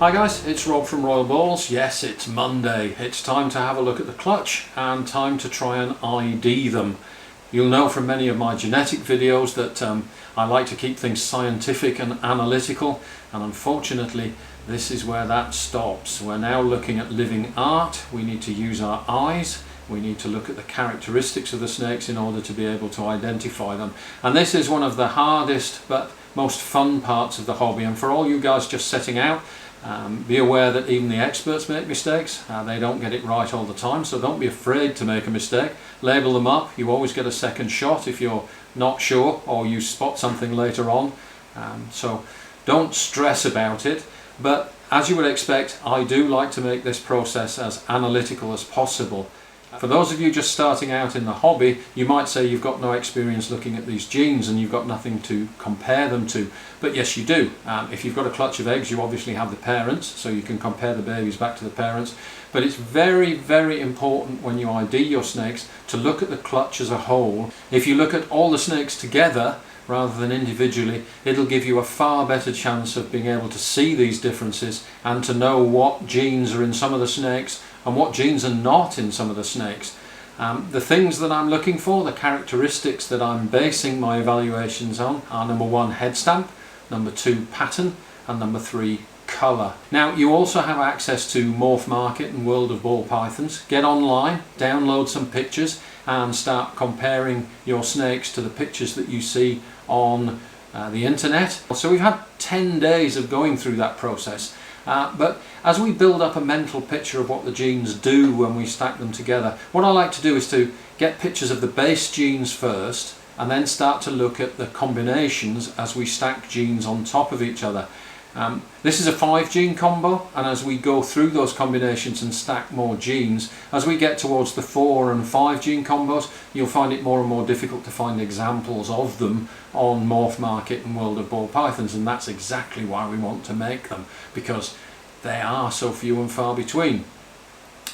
Hi guys, it's Rob from Royal Balls. Yes, it's Monday. It's time to have a look at the clutch and time to try and ID them. You'll know from many of my genetic videos that I like to keep things scientific and analytical, and unfortunately this is where that stops. We're now looking at living art. We need to use our eyes. We need to look at the characteristics of the snakes in order to be able to identify them. And this is one of the hardest but most fun parts of the hobby. And for all you guys just setting out, be aware that even the experts make mistakes. They don't get it right all the time, so don't be afraid to make a mistake. Label them up. You always get a second shot if you're not sure or you spot something later on. So don't stress about it. But as you would expect, I do like to make this process as analytical as possible. For those of you just starting out in the hobby, you might say you've got no experience looking at these genes and you've got nothing to compare them to. But yes, you do. If you've got a clutch of eggs, you obviously have the parents, so you can compare the babies back to the parents. But it's very, very important when you ID your snakes to look at the clutch as a whole. If you look at all the snakes together rather than individually, it'll give you a far better chance of being able to see these differences and to know what genes are in some of the snakes and what genes are not in some of the snakes. The things that I'm looking for, the characteristics that I'm basing my evaluations on, are number 1, head stamp, number 2, pattern, and number 3, colour. Now you also have access to Morph Market and World of Ball Pythons. Get online, download some pictures and start comparing your snakes to the pictures that you see on the internet. So we've had 10 days of going through that process. But as we build up a mental picture of what the genes do when we stack them together, what I like to do is to get pictures of the base genes first and then start to look at the combinations as we stack genes on top of each other. This is a 5-gene combo, and as we go through those combinations and stack more genes, as we get towards the 4 and 5-gene combos, you'll find it more and more difficult to find examples of them on Morph Market and World of Ball Pythons, and that's exactly why we want to make them, because they are so few and far between.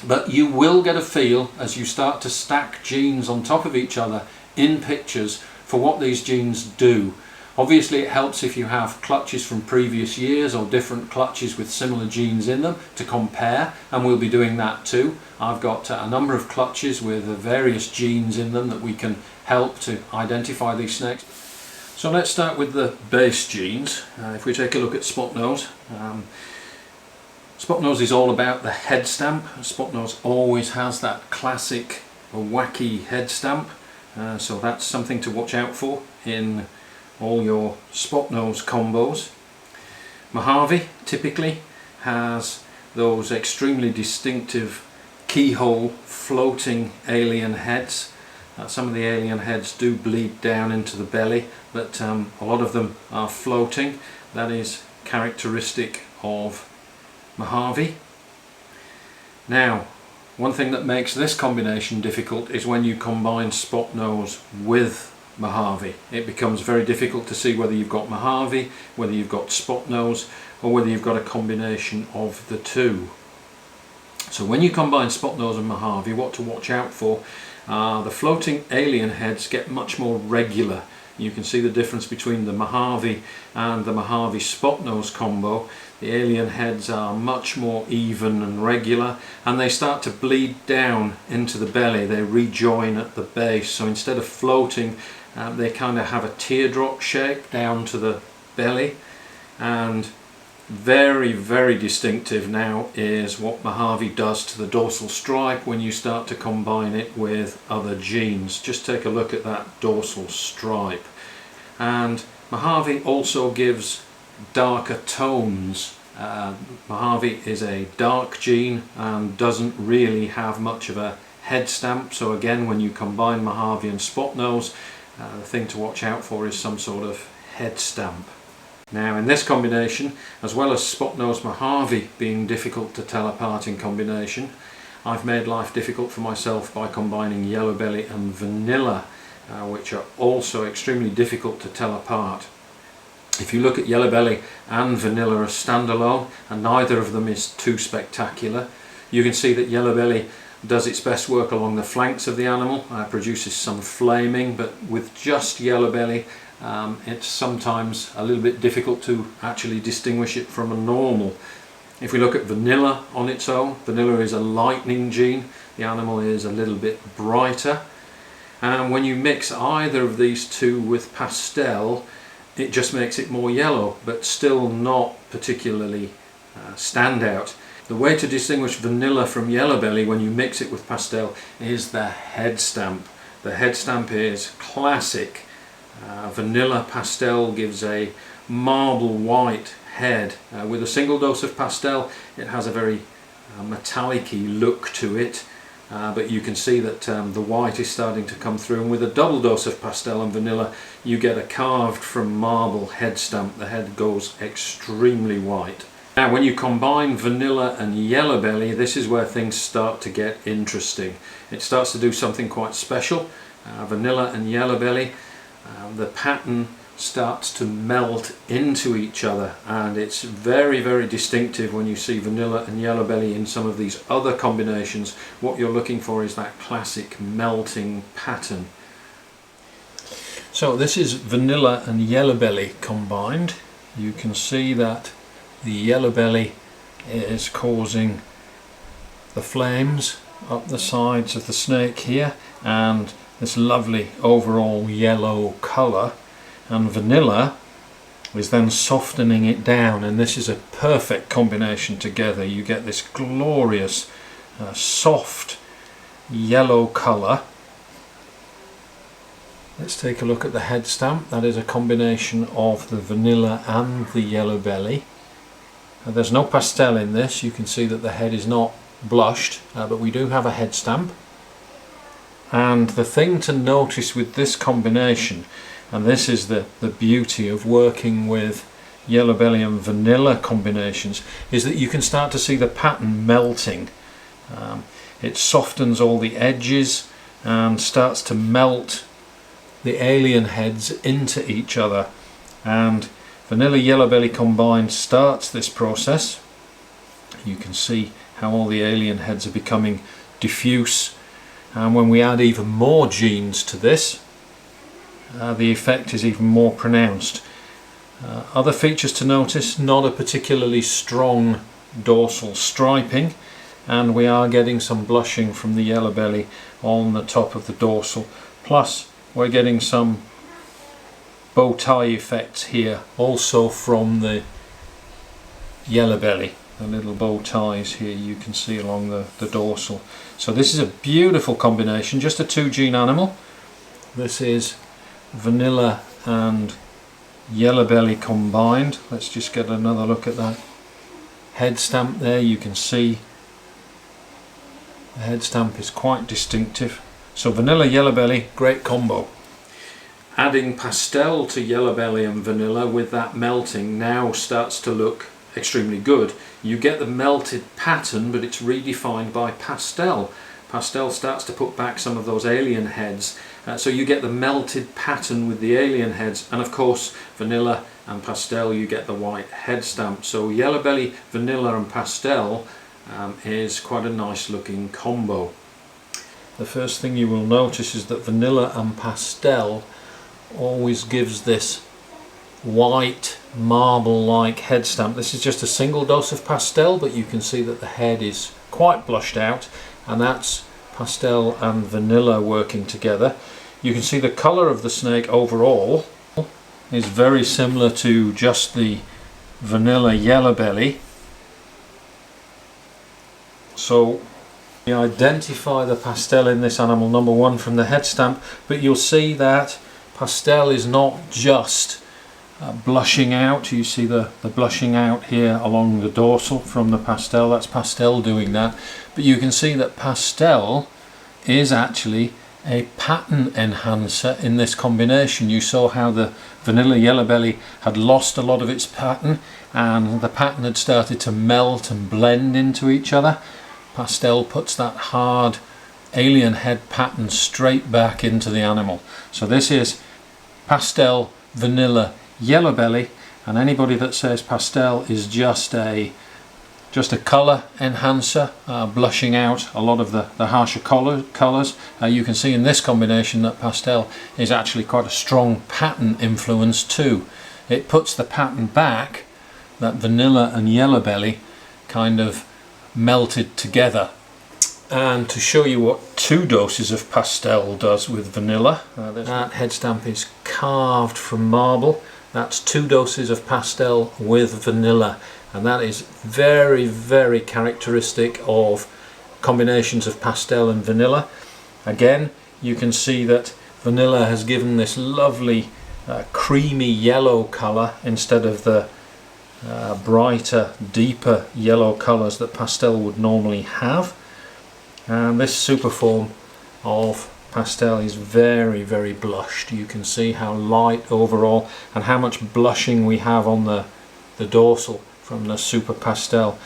But you will get a feel as you start to stack genes on top of each other in pictures for what these genes do. Obviously it helps if you have clutches from previous years or different clutches with similar genes in them to compare, and we'll be doing that too. I've got a number of clutches with various genes in them that we can help to identify these snakes. So let's start with the base genes. If we take a look at Spotnose, Spotnose is all about the head stamp. Spotnose always has that classic wacky head stamp, so that's something to watch out for in all your Spotnose combos. Mojave typically has those extremely distinctive keyhole floating alien heads. Some of the alien heads do bleed down into the belly, but a lot of them are floating. That is characteristic of Mojave. Now, one thing that makes this combination difficult is when you combine Spotnose with Mojave. It becomes very difficult to see whether you've got Mojave, whether you've got Spotnose, or whether you've got a combination of the two. So when you combine Spotnose and Mojave, what to watch out for are the floating alien heads get much more regular. You can see the difference between the Mojave and the Mojave Spotnose combo. The alien heads are much more even and regular, and they start to bleed down into the belly. They rejoin at the base, so instead of floating, they kind of have a teardrop shape down to the belly. And very, very distinctive now is what Mojave does to the dorsal stripe when you start to combine it with other genes. Just take a look at that dorsal stripe. And Mojave also gives darker tones. Mojave is a dark gene and doesn't really have much of a head stamp, so again when you combine Mojave and Spotnose, the thing to watch out for is some sort of head stamp. Now in this combination, as well as Spotnose Mojave being difficult to tell apart in combination, I've made life difficult for myself by combining Yellow Belly and Vanilla, which are also extremely difficult to tell apart. If you look at Yellow Belly and Vanilla as standalone, and neither of them is too spectacular, you can see that Yellow Belly does its best work along the flanks of the animal, produces some flaming, but with just Yellow Belly it's sometimes a little bit difficult to actually distinguish it from a normal. If we look at vanilla on its own, vanilla is a lightning gene. The animal is a little bit brighter. And when you mix either of these two with pastel, it just makes it more yellow, but still not particularly stand out. The way to distinguish vanilla from yellow belly when you mix it with pastel is the head stamp. The head stamp is classic. Vanilla pastel gives a marble white head. With a single dose of pastel, it has a very metallic-y look to it. But you can see that the white is starting to come through, and with a double dose of pastel and vanilla you get a carved from marble head stamp. The head goes extremely white. Now when you combine vanilla and yellow belly, this is where things start to get interesting. It starts to do something quite special. Vanilla and yellow belly, the pattern starts to melt into each other, and it's very, very distinctive when you see vanilla and yellow belly in some of these other combinations. What you're looking for is that classic melting pattern. So this is vanilla and yellow belly combined. You can see that the yellow belly is causing the flames up the sides of the snake here, and this lovely overall yellow colour. And vanilla is then softening it down, and this is a perfect combination together. You get this glorious soft yellow colour. Let's take a look at the head stamp. That is a combination of the vanilla and the yellow belly. There's no pastel in this. You can see that the head is not blushed, but we do have a head stamp. And the thing to notice with this combination, and this is the beauty of working with yellow belly and vanilla combinations, is that you can start to see the pattern melting. It softens all the edges and starts to melt the alien heads into each other, and vanilla yellow belly combined starts this process. You can see how all the alien heads are becoming diffuse, and when we add even more genes to this, the effect is even more pronounced. Other features to notice: not a particularly strong dorsal striping, and we are getting some blushing from the yellow belly on the top of the dorsal. Plus we're getting some bow tie effects here also from the yellow belly. The little bow ties here you can see along the dorsal. So this is a beautiful combination, just a 2-gene animal. This is vanilla and yellow belly combined. Let's just get another look at that head stamp there. You can see the head stamp is quite distinctive. So vanilla yellow belly, great combo. Adding pastel to yellow belly and vanilla with that melting now starts to look extremely good. You get the melted pattern, but it's redefined by pastel. Pastel starts to put back some of those alien heads, so you get the melted pattern with the alien heads, and of course vanilla and pastel you get the white head stamp. So yellow belly, vanilla and pastel is quite a nice looking combo. The first thing you will notice is that vanilla and pastel always gives this white marble like head stamp. This is just a single dose of pastel, but you can see that the head is quite blushed out, and that's pastel and vanilla working together. You can see the colour of the snake overall is very similar to just the vanilla yellow belly. So we identify the pastel in this animal, number one, from the head stamp, but you'll see that pastel is not just blushing out. You see the blushing out here along the dorsal from the pastel. That's pastel doing that, but you can see that pastel is actually a pattern enhancer in this combination. You saw how the vanilla yellow belly had lost a lot of its pattern, and the pattern had started to melt and blend into each other. Pastel puts that hard alien head pattern straight back into the animal. So this is pastel, vanilla, yellow belly, and anybody that says pastel is just a colour enhancer, blushing out a lot of the harsher colours, you can see in this combination that pastel is actually quite a strong pattern influence too. It puts the pattern back that vanilla and yellow belly kind of melted together. And to show you what 2 doses of pastel does with vanilla, that head stamp is carved from marble. That's 2 doses of pastel with vanilla, and that is very, very characteristic of combinations of pastel and vanilla. Again, you can see that vanilla has given this lovely creamy yellow colour instead of the brighter, deeper yellow colours that pastel would normally have. And this super form of pastel is very, very blushed. You can see how light overall and how much blushing we have on the dorsal from the super pastel.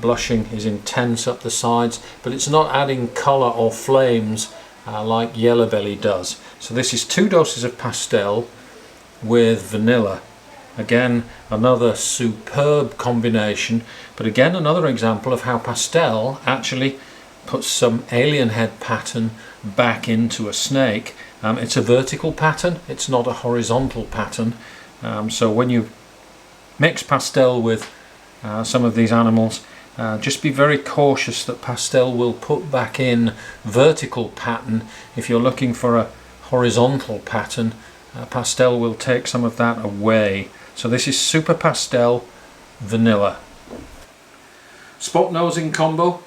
Blushing is intense up the sides, but it's not adding colour or flames like Yellow Belly does. So this is 2 doses of pastel with vanilla. Again, another superb combination, but again another example of how pastel actually puts some alien head pattern back into a snake. It's a vertical pattern, it's not a horizontal pattern. So when you mix pastel with some of these animals, just be very cautious that pastel will put back in vertical pattern. If you're looking for a horizontal pattern, pastel will take some of that away. So this is super pastel vanilla. Spot nosing combo.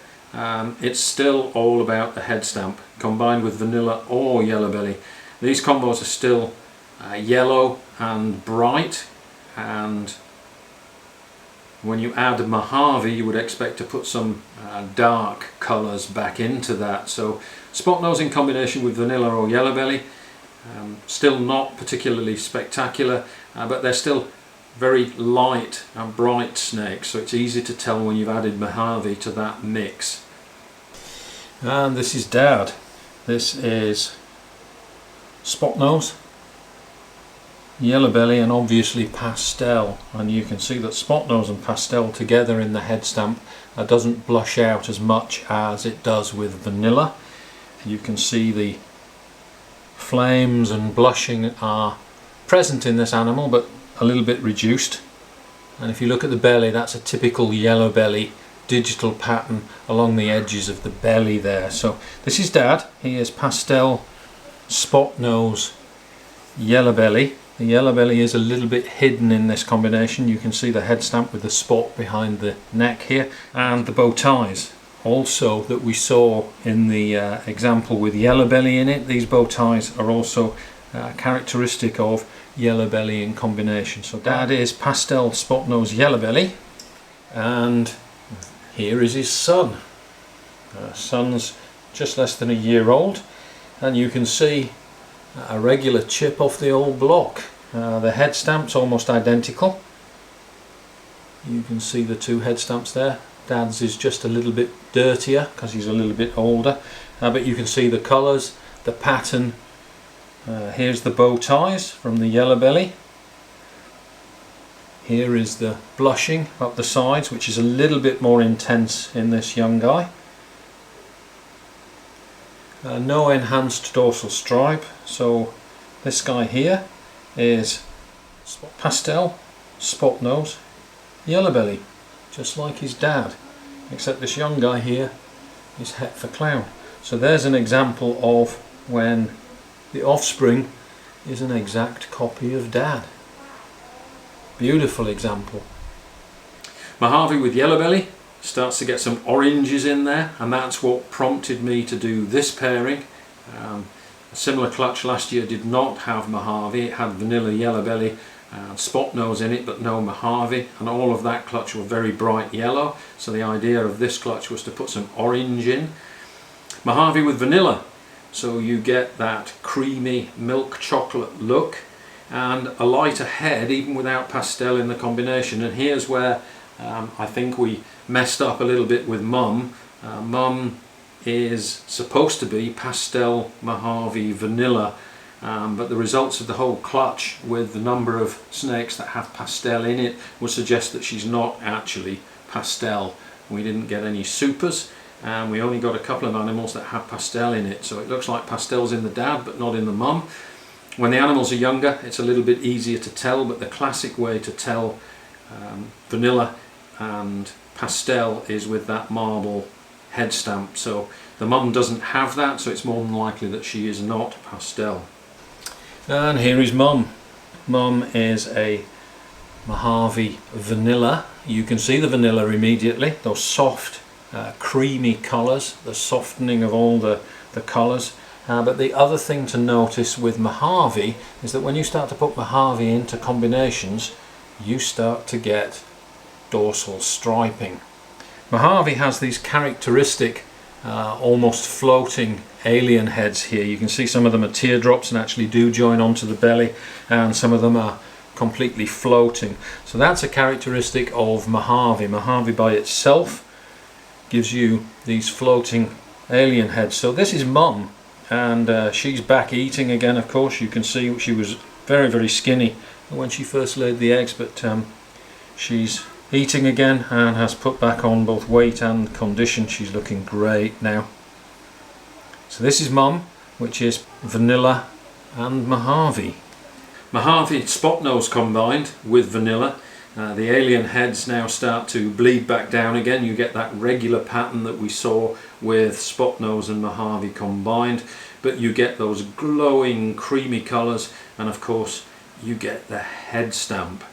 It's still all about the head stamp combined with vanilla or Yellow Belly. These combos are still yellow and bright, and when you add Mojave you would expect to put some dark colours back into that. So spot nose in combination with vanilla or Yellow Belly, still not particularly spectacular, but they're still very light and bright snakes, so it's easy to tell when you've added Mojave to that mix. And this is Dad. This is spot nose, Yellow Belly, and obviously pastel. And you can see that spot nose and pastel together in the head stamp doesn't blush out as much as it does with vanilla. You can see the flames and blushing are present in this animal, but a little bit reduced. And if you look at the belly, that's a typical Yellow Belly digital pattern along the edges of the belly there. So this is Dad. He is pastel, spot nose, Yellow Belly. The Yellow Belly is a little bit hidden in this combination. You can see the head stamp with the spot behind the neck here, and the bow ties also that we saw in the example with Yellow Belly in it. These bow ties are also characteristic of Yellow Belly in combination. So Dad is pastel, spot nose, Yellow Belly, and here is his son. Son's just less than a year old, and you can see a regular chip off the old block. The head stamp's almost identical. You can see the 2 head stamps there. Dad's is just a little bit dirtier because he's a little bit older, but you can see the colours, the pattern. Here's the bow ties from the Yellow Belly. Here is the blushing up the sides, which is a little bit more intense in this young guy. No enhanced dorsal stripe, so this guy here is pastel, spot nose, Yellow Belly, just like his dad, except this young guy here is het for clown. So there's an example of when the offspring is an exact copy of Dad. Beautiful example. Mojave with Yellow Belly starts to get some oranges in there, and that's what prompted me to do this pairing. A similar clutch last year did not have Mojave. It had vanilla Yellow Belly and spot nose in it, but no Mojave, and all of that clutch were very bright yellow. So the idea of this clutch was to put some orange in. Mojave with vanilla, so you get that creamy milk chocolate look and a lighter head even without pastel in the combination. And here's where I think we messed up a little bit with Mum. Mum is supposed to be pastel Mojave vanilla, but the results of the whole clutch with the number of snakes that have pastel in it would suggest that she's not actually pastel. We didn't get any supers, and we only got a couple of animals that have pastel in it, so it looks like pastel's in the dad but not in the mum. When the animals are younger it's a little bit easier to tell, but the classic way to tell vanilla and pastel is with that marble head stamp. So the mum doesn't have that, so it's more than likely that she is not pastel. And here is mum. Mum is a Mojave vanilla. You can see the vanilla immediately, those soft creamy colours, the softening of all the colours. But the other thing to notice with Mojave is that when you start to put Mojave into combinations, you start to get dorsal striping. Mojave has these characteristic almost floating alien heads here. You can see some of them are teardrops and actually do join onto the belly, and some of them are completely floating. So that's a characteristic of Mojave. Mojave by itself gives you these floating alien heads. So this is mum, and she's back eating again. Of course, you can see she was very, very skinny when she first laid the eggs, but she's eating again and has put back on both weight and condition. She's looking great now. So this is mum, which is vanilla and Mojave. Mojave Spotnose combined with vanilla. The alien heads now start to bleed back down again. You get that regular pattern that we saw with Spotnose and Mojave combined, but you get those glowing creamy colours, and of course you get the head stamp.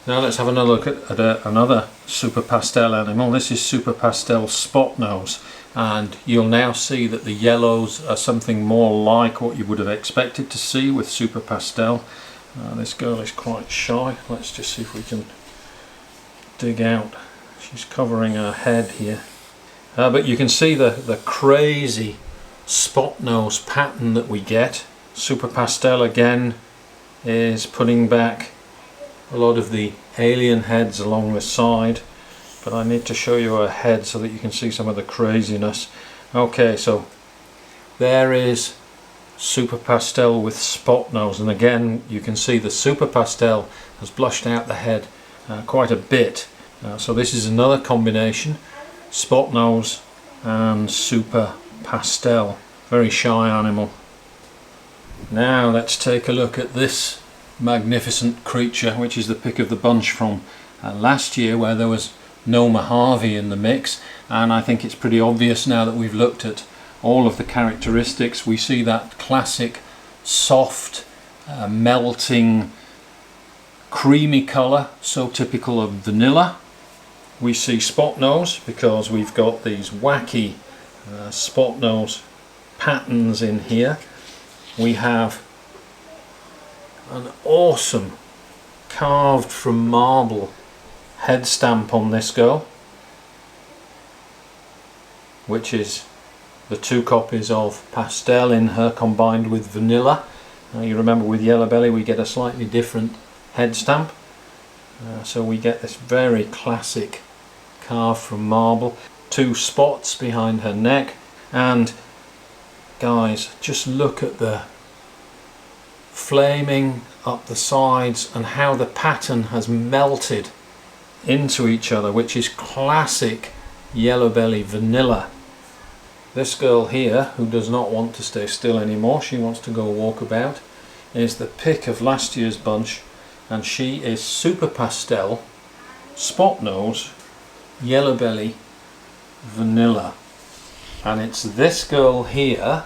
Now let's have another look at another super pastel animal. This is super pastel Spotnose, and you'll now see that the yellows are something more like what you would have expected to see with super pastel. This girl is quite shy. Let's just see if we can dig out. She's covering her head here. But you can see the crazy Spotnose pattern that we get. Super pastel again is putting back a lot of the alien heads along the side, but I need to show you her head so that you can see some of the craziness. Okay, so there is super pastel with Spotnose, and again you can see the super pastel has blushed out the head quite a bit. So this is another combination, Spotnose and super pastel. Very shy animal. Now let's take a look at this magnificent creature, which is the pick of the bunch from last year, where there was no Mojave in the mix, and I think it's pretty obvious now that we've looked at all of the characteristics. We see that classic soft melting creamy colour, so typical of vanilla. We see Spotnose because we've got these wacky Spotnose patterns in here. We have an awesome carved from marble head stamp on this girl, which is the two copies of pastel in her combined with vanilla. You remember with yellow belly we get a slightly different head stamp, so we get this very classic carved from marble. Two spots behind her neck, and guys, just look at the flaming up the sides and how the pattern has melted into each other, which is classic yellow belly vanilla. This girl here, who does not want to stay still anymore, she wants to go walk about, is the pick of last year's bunch, and she is super pastel Spotnose yellow belly vanilla. And it's this girl here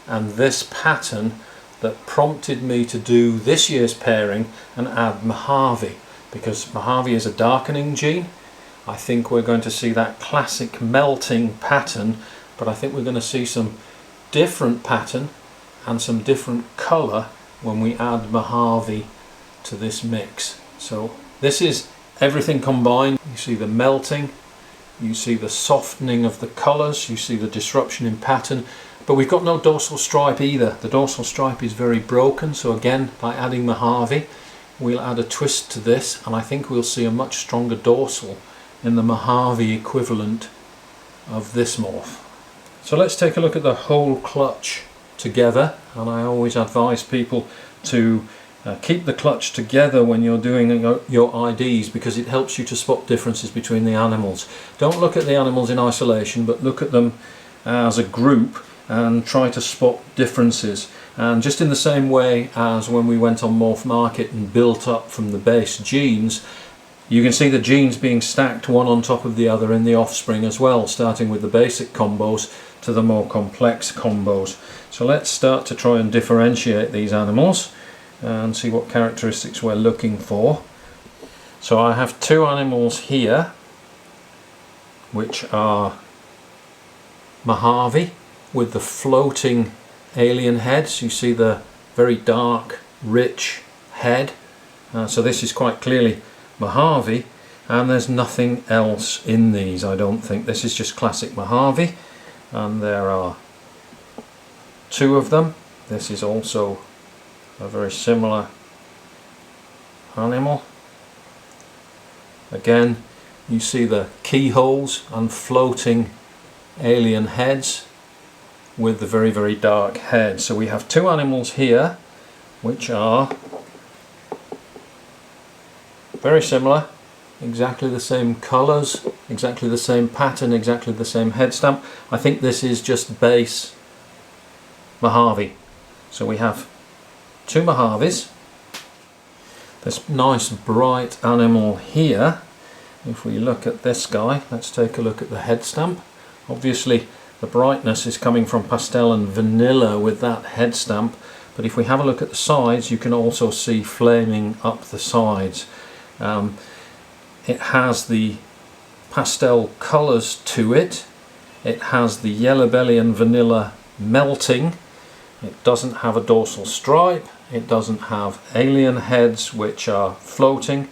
and this pattern that prompted me to do this year's pairing and add Mojave, because Mojave is a darkening gene. I think we're going to see that classic melting pattern, but I think we're going to see some different pattern and some different colour when we add Mojave to this mix. So this is everything combined. You see the melting, you see the softening of the colours, you see the disruption in pattern, but we've got no dorsal stripe either. The dorsal stripe is very broken, so again, by adding Mojave, we'll add a twist to this, and I think we'll see a much stronger dorsal in the Mojave equivalent of this morph. So let's take a look at the whole clutch together, and I always advise people to keep the clutch together when you're doing your IDs, because it helps you to spot differences between the animals. Don't look at the animals in isolation, but look at them as a group and try to spot differences. And just in the same way as when we went on Morph Market and built up from the base genes, You can see the genes being stacked one on top of the other in the offspring as well, starting with the basic combos to the more complex combos. So let's start to try and differentiate these animals and see what characteristics we're looking for. So I have two animals here which are Mojave with the floating alien heads. You see the very dark, rich head. So this is quite clearly Mojave, and there's nothing else in these, I don't think. This is just classic Mojave, and there are two of them. This is also a very similar animal. Again, you see the keyholes and floating alien heads with the very, very dark head. So we have two animals here which are very similar, exactly the same colours, exactly the same pattern, exactly the same head stamp. I think this is just base Mojave. So we have two Mojaves. This nice bright animal here, if we look at this guy, let's take a look at the head stamp. Obviously the brightness is coming from pastel and vanilla with that head stamp, but if we have a look at the sides, you can also see flaming up the sides. It has the pastel colours to it. It has the yellow belly and vanilla melting. It doesn't have a dorsal stripe. It doesn't have alien heads which are floating,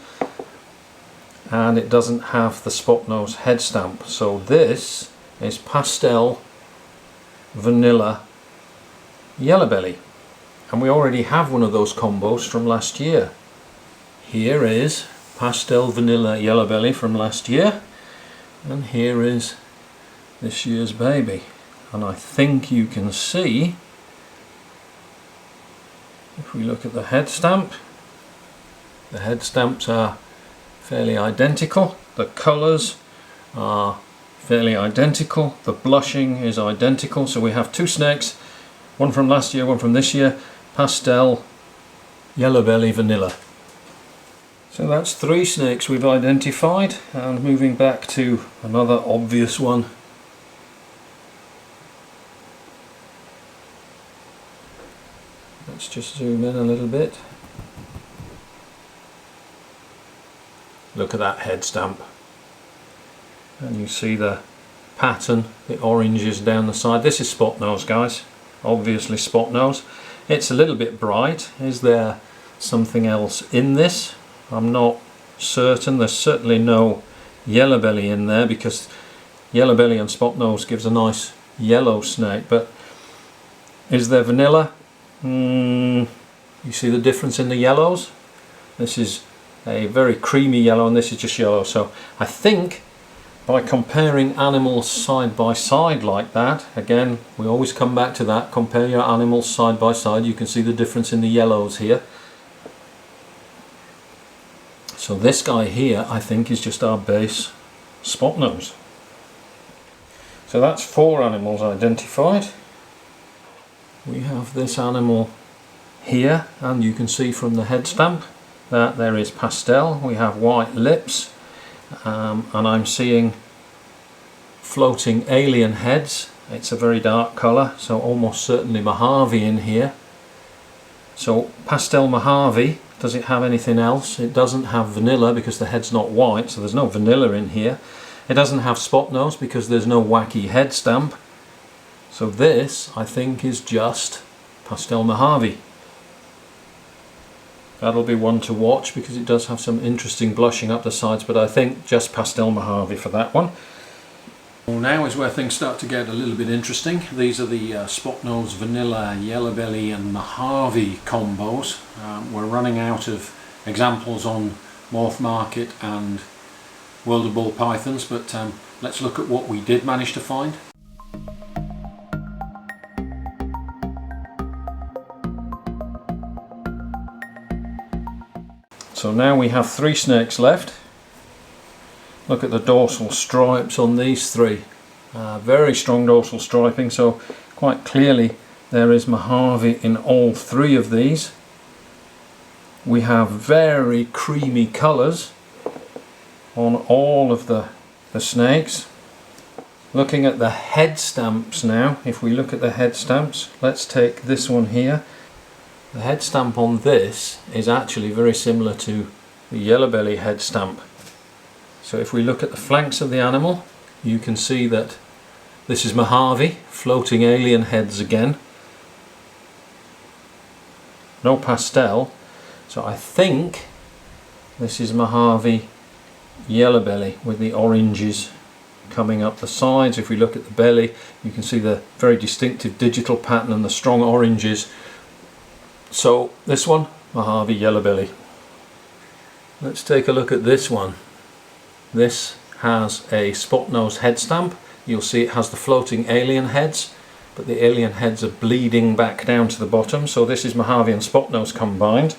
and it doesn't have the spot nose head stamp. So this is pastel, vanilla, yellow belly, and we already have one of those combos from last year. Here is pastel, vanilla, yellow belly from last year, and here is this year's baby. And I think you can see, if we look at the head stamp, the head stamps are fairly identical, the colours are fairly identical, the blushing is identical. So we have two snakes, one from last year, one from this year, pastel, yellow belly, vanilla. So that's three snakes we've identified, and moving back to another obvious one. Let's just zoom in a little bit. Look at that head stamp. And you see the pattern, the oranges down the side. This is spot nose, guys. Obviously spot nose. It's a little bit bright. Is there something else in this? I'm not certain. There's certainly no yellow belly in there, because yellow belly and spot nose gives a nice yellow snake. But is there vanilla? You see the difference in the yellows? This is a very creamy yellow and this is just yellow. So I think by comparing animals side by side like that, again we always come back to that, compare your animals side by side, you can see the difference in the yellows here. So this guy here I think is just our base spot nose. So that's 4 animals identified. We have this animal here, and you can see from the head stamp that there is pastel. We have white lips, and I'm seeing floating alien heads. It's a very dark colour, so almost certainly Mojave in here. So pastel Mojave. Does it have anything else? It doesn't have vanilla because the head's not white, so there's no vanilla in here. It doesn't have spot nose because there's no wacky head stamp. So this, I think, is just pastel Mojave. That'll be one to watch because it does have some interesting blushing up the sides, but I think just pastel Mojave for that one. Well, now is where things start to get a little bit interesting. These are the spot nose, vanilla, yellow belly and Mojave combos. We're running out of examples on Morph Market and World of Ball Pythons, but let's look at what we did manage to find. So now we have 3 snakes left. Look at the dorsal stripes on these 3. Very strong dorsal striping, so quite clearly there is Mojave in all 3 of these. We have very creamy colours. on all of the snakes. Looking at the head stamps now, if we look at the head stamps, let's take this one here. The head stamp on this is actually very similar to the yellow belly head stamp. So if we look at the flanks of the animal, you can see that this is Mojave, floating alien heads again. No pastel, so I think this is Mojave yellow belly with the oranges coming up the sides. If we look at the belly, you can see the very distinctive digital pattern and the strong oranges. So this one, Mojave yellow belly. Let's take a look at this one. This has a spot nose head stamp. You'll see it has the floating alien heads, but the alien heads are bleeding back down to the bottom. So this is Mojave and spot nose combined.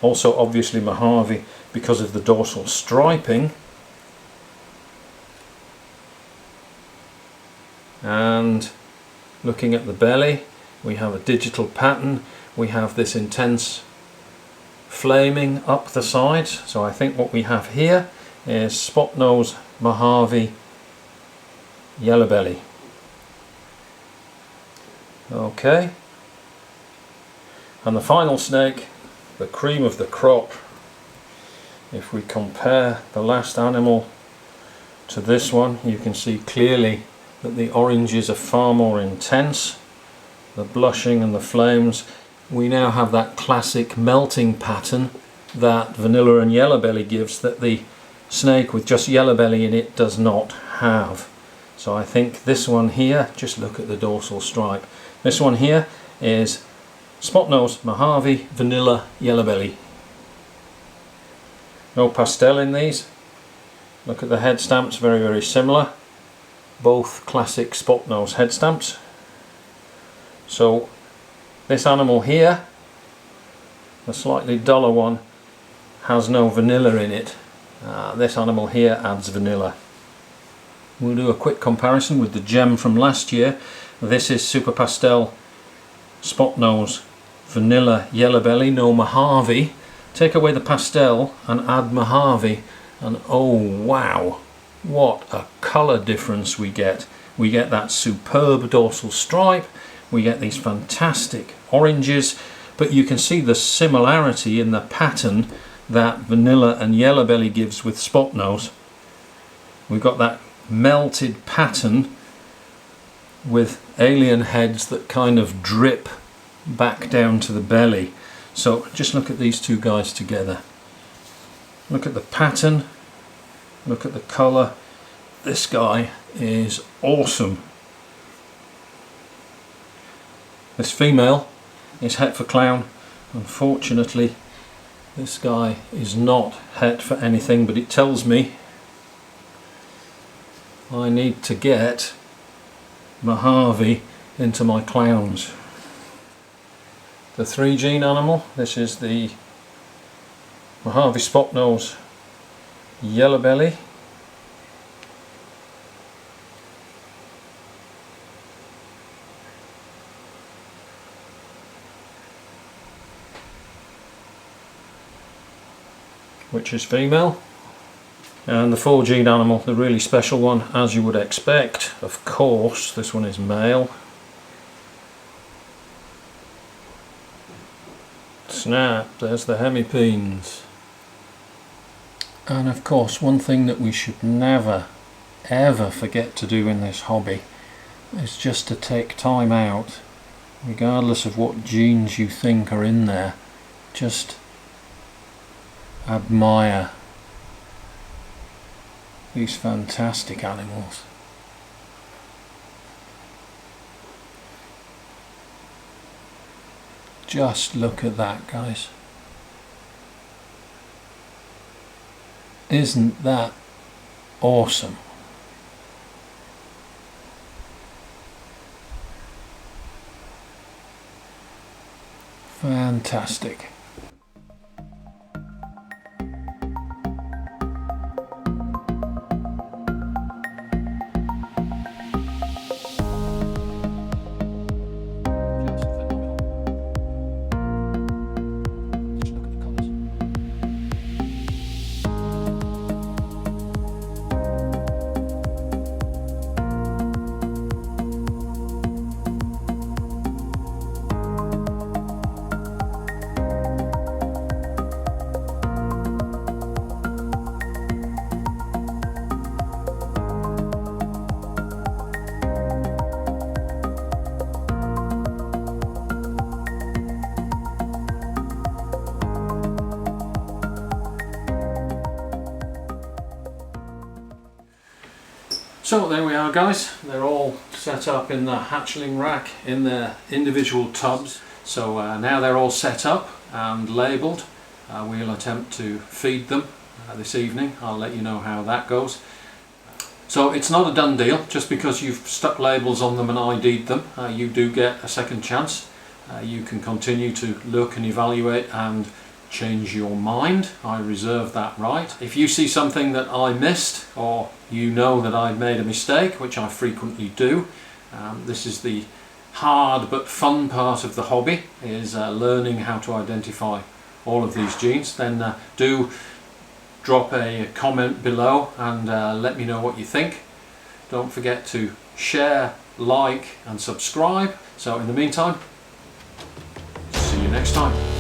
Also obviously Mojave because of the dorsal striping. And looking at the belly, we have a digital pattern. We have this intense flaming up the sides. So I think what we have here is spot nose Mojave yellow belly. Okay, and the final snake, the cream of the crop. If we compare the last animal to this one, you can see clearly that the oranges are far more intense, the blushing and the flames. We now have that classic melting pattern that vanilla and yellow belly gives, that the snake with just yellow belly in it does not have. So I think this one here, just look at the dorsal stripe, this one here is spot nose Mojave vanilla yellow belly. No pastel in these. Look at the head stamps, very very similar. Both classic spot nose head stamps. So this animal here, the slightly duller one, has no vanilla in it. This animal here adds vanilla. We'll do a quick comparison with the gem from last year. This is Super Pastel Spot Nose Vanilla Yellow Belly, no Mojave. Take away the pastel and add Mojave and oh wow, what a colour difference we get. We get that superb dorsal stripe, we get these fantastic oranges, but you can see the similarity in the pattern that vanilla and yellow belly gives with spot nose. We've got that melted pattern with alien heads that kind of drip back down to the belly. So just look at these two guys together. Look at the pattern, look at the colour. This guy is awesome. This female is het for clown. Unfortunately this guy is not het for anything, but it tells me I need to get Mojave into my clowns. The 3 gene animal, this is the Mojave spot nose yellow belly. Which is female. And the 4 gene animal, the really special one, as you would expect, of course, this one is male. Snap, there's the hemipenes. And of course, one thing that we should never ever forget to do in this hobby is just to take time out, regardless of what genes you think are in there, just admire these fantastic animals. Just look at that, guys. Isn't that awesome? Fantastic. So there we are, guys. They're all set up in the hatchling rack in their individual tubs. So now they're all set up and labelled. We'll attempt to feed them this evening. I'll let you know how that goes. So it's not a done deal. Just because you've stuck labels on them and ID'd them, you do get a second chance. You can continue to look and evaluate and change your mind. I reserve that right. If you see something that I missed, or you know that I've made a mistake, which I frequently do, this is the hard but fun part of the hobby, is learning how to identify all of these genes. Then do drop a comment below and let me know what you think. Don't forget to share, like and subscribe. So in the meantime, see you next time.